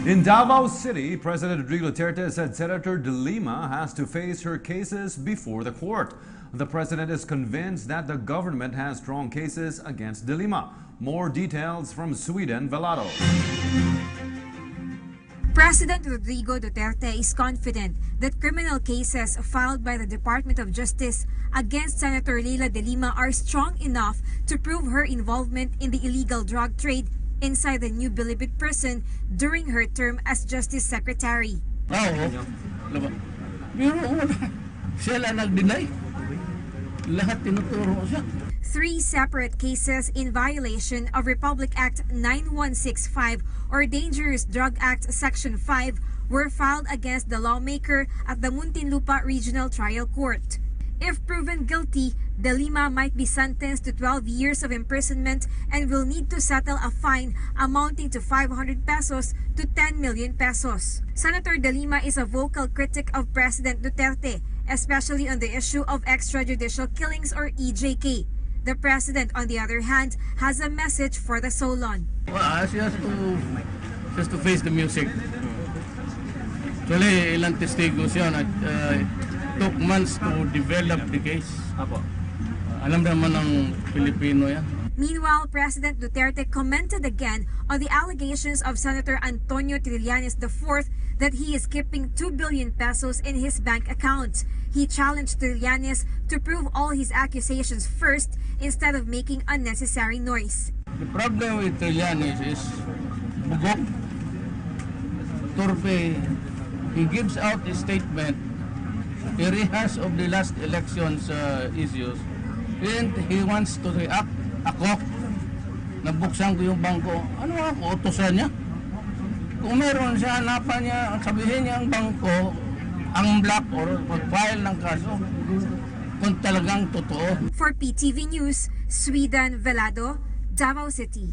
In Davao City, President Rodrigo Duterte said Senator De Lima has to face her cases before the court. The president is convinced that the government has strong cases against De Lima. More details from Sweden Velado. President Rodrigo Duterte is confident that criminal cases filed by the Department of Justice against Senator Leila De Lima are strong enough to prove her involvement in the illegal drug trade inside the New Bilibid prison during her term as Justice Secretary. Sila nag-deny. Lahat tinuturo siya. 3 separate cases in violation of Republic Act 9165 or Dangerous Drug Act Section 5 were filed against the lawmaker at the Muntinlupa Regional Trial Court. If proven guilty, De Lima might be sentenced to 12 years of imprisonment and will need to settle a fine amounting to 500 pesos to 10 million pesos. Senator De Lima is a vocal critic of President Duterte, especially on the issue of extrajudicial killings or EJK. The president, on the other hand, has a message for the Solon. She has to face the music. Actually, ilang testigos yun at took months to develop the case. Alam naman ng Pilipino yan. Meanwhile, President Duterte commented again on the allegations of Senator Antonio Trillanes IV that he is keeping 2 billion pesos in his bank account. He challenged Trillanes to prove all his accusations first instead of making unnecessary noise. The problem with Trillanes is bugok, torpe. He gives out a statement, a rehash of the last elections issues, and he wants to react. Ako, nabuksan ko yung bangko. Ano ako, utosan niya? Kung meron siya, hanapan niya, sabihin niya ang bangko, ang black or mag-file ng kaso, kung talagang totoo. For PTV News, Sweden Velado, Davao City.